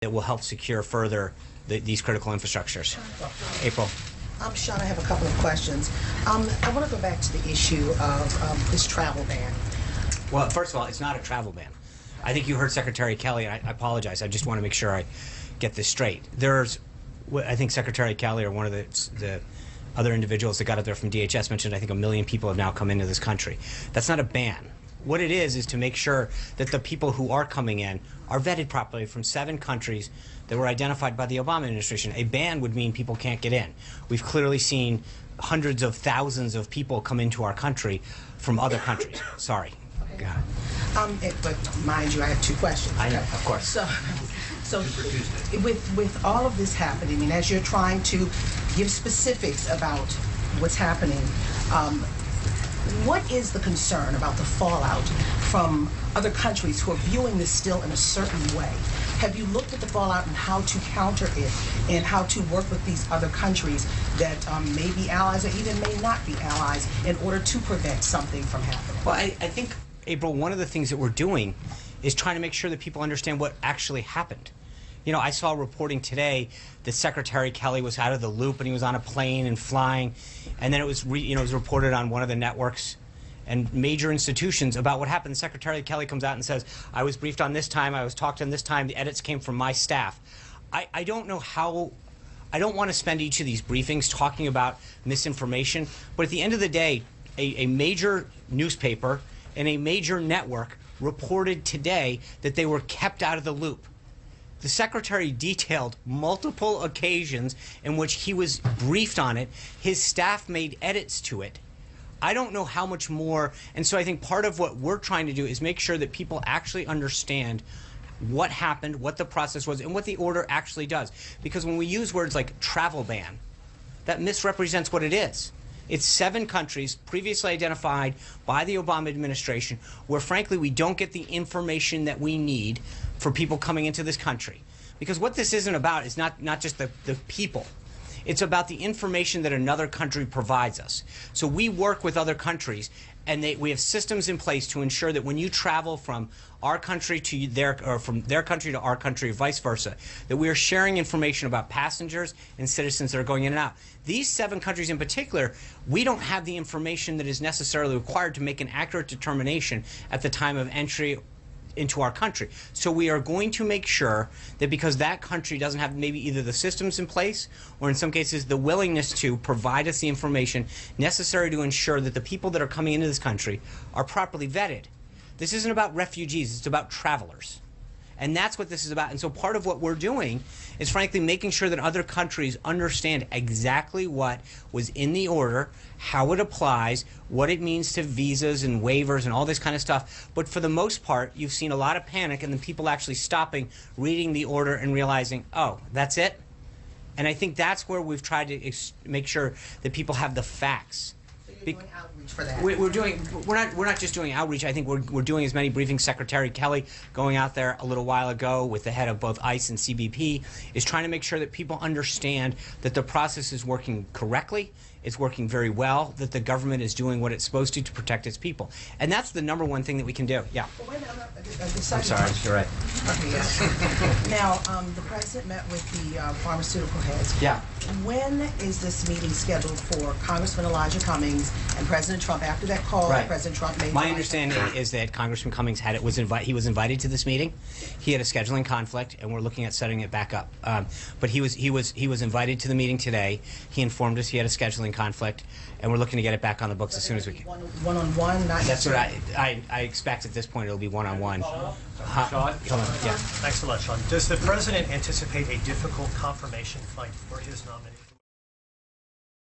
that will help secure further these critical infrastructures. April. Sean, I have a couple of questions. I want to go back to the issue of this travel ban. Well, first of all, it's not a travel ban. I think you heard Secretary Kelly, and I apologize. I just want to make sure I get this straight. I think Secretary Kelly or one of the other individuals that got up there from DHS mentioned, I think 1 million people have now come into this country. That's not a ban. What it is to make sure that the people who are coming in are vetted properly from 7 countries that were identified by the Obama administration. A ban would mean people can't get in. We've clearly seen hundreds of thousands of people come into our country from other countries. Sorry. Okay. But mind you, I have 2 questions. I know, of course. So with all of this happening, and as you're trying to give specifics about what's happening, what is the concern about the fallout from other countries who are viewing this still in a certain way? Have you looked at the fallout and how to counter it and how to work with these other countries that may be allies or even may not be allies in order to prevent something from happening? Well, I think, April, one of the things that we're doing is trying to make sure that people understand what actually happened. You know, I saw reporting today that Secretary Kelly was out of the loop and he was on a plane and flying, and then it was reported on one of the networks and major institutions about what happened. Secretary Kelly comes out and says, I was briefed on this time, I was talked on this time, the edits came from my staff. I don't know how, I don't want to spend each of these briefings talking about misinformation, but at the end of the day, a major newspaper and a major network reported today that they were kept out of the loop. The Secretary detailed multiple occasions in which he was briefed on it. His staff made edits to it. I don't know how much more, and so I think part of what we're trying to do is make sure that people actually understand what happened, what the process was, and what the order actually does. Because when we use words like travel ban, that misrepresents what it is. It's 7 countries previously identified by the Obama administration where, frankly, we don't get the information that we need for people coming into this country. Because what this isn't about is not just the people. It's about the information that another country provides us. So we work with other countries, and we have systems in place to ensure that when you travel from our country to or from their country to our country, or vice versa, that we are sharing information about passengers and citizens that are going in and out. These 7 countries in particular, we don't have the information that is necessarily required to make an accurate determination at the time of entry into our country. So we are going to make sure that because that country doesn't have maybe either the systems in place or in some cases the willingness to provide us the information necessary to ensure that the people that are coming into this country are properly vetted. This isn't about refugees, it's about travelers. And that's what this is about. And so part of what we're doing is, frankly, making sure that other countries understand exactly what was in the order, how it applies, what it means to visas and waivers and all this kind of stuff. But for the most part, you've seen a lot of panic and then people actually stopping, reading the order and realizing, oh, that's it? And I think that's where we've tried to make sure that people have the facts. You're doing outreach for that. We're not just doing outreach. I think we're doing as many briefings. Secretary Kelly, going out there a little while ago with the head of both ICE and CBP, is trying to make sure that people understand that the process is working correctly, it's working very well, that the government is doing what it's supposed to protect its people. And that's the #1 thing that we can do. Yeah. Well, wait a minute, I'm sorry, you're right. Okay, yes. Now, the president met with the pharmaceutical heads. Yeah. When is this meeting scheduled for Congressman Elijah Cummings and President Trump? After that call, right. President Trump made my understanding is that Congressman Cummings he was invited to this meeting. He had a scheduling conflict, and we're looking at setting it back up. But he was invited to the meeting today. He informed us he had a scheduling conflict, and we're looking to get it back on the books as soon as we can. One-on-one, not that's what I expect at this point. It'll be one-on-one. Sean? Yeah. Thanks a lot, Sean. Does the president anticipate a difficult confirmation fight for his nominee?